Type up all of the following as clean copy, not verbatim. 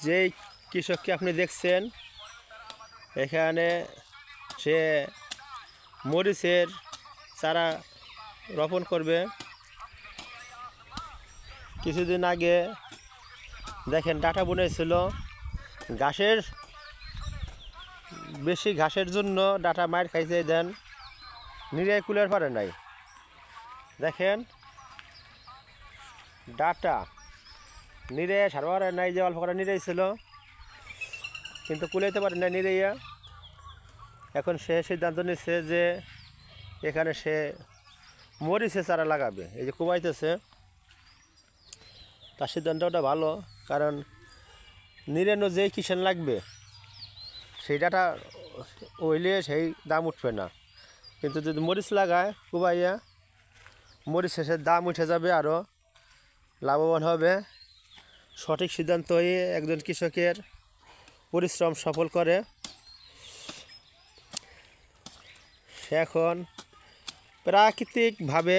যেই কৃষককে আপনি দেখছেন এখানে সে মরিচের চারা রোপণ করবে। কিছুদিন আগে দেখেন ডাঁটা বুনেছিল, ঘাসের বেশি ঘাসের জন্য ডাঁটা মার খাইছে। দেন নিরাই কুলের পারে নাই, দেখেন ডাঁটা নিরে সারবার নাই, যে অল্প করে নিরেই ছিল কিন্তু কুলাইতে পারে নাই নিরাইয়া। এখন সে সিদ্ধান্ত নিচ্ছে যে এখানে সে মরিচের চারা লাগাবে। এই যে কুবাইতেছে, তার সিদ্ধান্তটা ভালো, কারণ নিরেনো যেই কিষান লাগবে সেই ডাটা ওইলে সেই দাম উঠবে না, কিন্তু যদি মরিচ লাগায় কুবাইয়া মরিচ শেষের দাম উঠে যাবে, আরও লাভবান হবে। সঠিক সিদ্ধান্ত হয়ে একজন কৃষকের পরিশ্রম সফল করে। সে এখন প্রাকৃতিকভাবে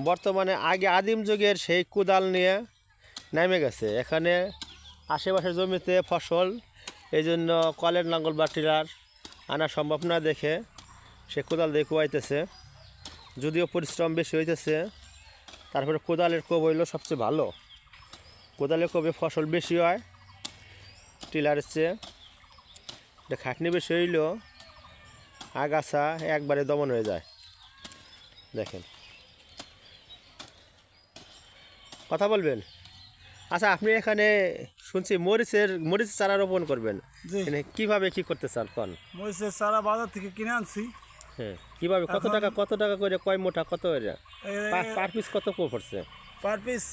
বর্তমানে আগে আদিম যুগের সেই কোদাল নিয়ে নেমে গেছে। এখানে আশেপাশের জমিতে ফসল, এই জন্য কলের লাঙ্গল বা টিলার আনা সম্ভব না দেখে সে কোদাল দিয়ে কুয়াইতেছে। যদিও পরিশ্রম বেশি হইতেছে, তারপরে কোদালের কোপ হইল সবচেয়ে ভালো। কোদালের কোপে ফসল বেশি হয় টিলারের চেয়ে, এটা খাটনি বেশি হইলেও আগাছা একবারে দমন হয়ে যায়। দেখেন, কথা বলবেন? আচ্ছা, আপনি এখানে শুনছি মরিচ চারা রোপণ করবেন, কিভাবে কি করতে চান কোন? মরিচের চারা বাজার থেকে কিনে আনছি। হ্যাঁ, কিভাবে, কত টাকা করে, কয় মোটা, কত পার পিস কত পড়ছে? পার পিস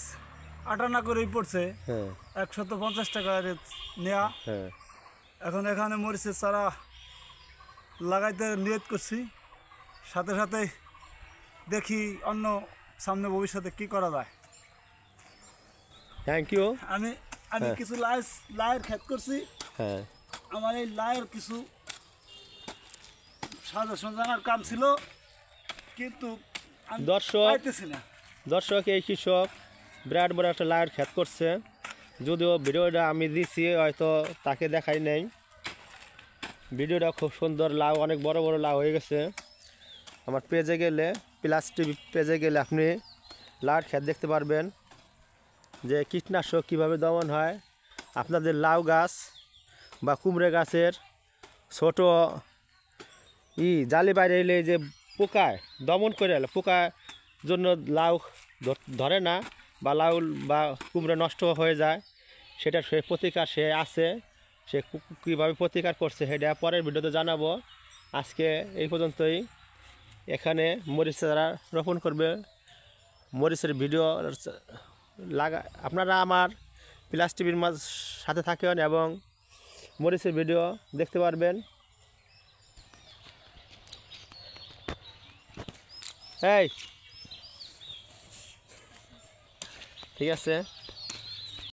58 করেই পড়ছে। হ্যাঁ, 150 টাকা নেওয়া। হ্যাঁ, এখন এখানে মরিচের চারা লাগাইতে নিয়ত করছি, সাথে সাথে দেখি অন্য সামনে ভবিষ্যতে কি করা যায়। Thank you. আমি কিছু লাইয়ের ক্ষেত করছি। হ্যাঁ, আমার এই লাইয়ের কিছু সাজেশন জানার কাম ছিল, কিন্তু দর্শক এই কৃষক বিরাট বড় একটা লাইয়ের ক্ষেত করছে। যদিও ভিডিওটা আমি দিছি, হয়তো তাকে দেখাই নাই। ভিডিওটা খুব সুন্দর, লাউ অনেক বড় বড় লাউ হয়ে গেছে। আমার পেজে গেলে, প্লাস টিভি পেজে গেলে আপনি লাউয়ের ক্ষেত দেখতে পারবেন যে কীটনাশক কীভাবে দমন হয়। আপনাদের লাউ গাছ বা কুমড়ে গাছের ছোট জালি বাইরে এলে যে পোকায় দমন করে এলো, পোকার জন্য লাউ ধরে না বা লাউ বা কুমড়ো নষ্ট হয়ে যায়, সেটার সে প্রতিকার সে আছে। সে কীভাবে প্রতিকার করছে সেটা পরের ভিডিওতে জানাবো। আজকে এই পর্যন্তই। এখানে মরিচ চারা রোপণ করবে, মরিচের ভিডিও আপনারা আমার প্লাস টিভির সাথে থাকেন এবং মরিচের ভিডিও দেখতে পারবেন। এই ঠিক আছে।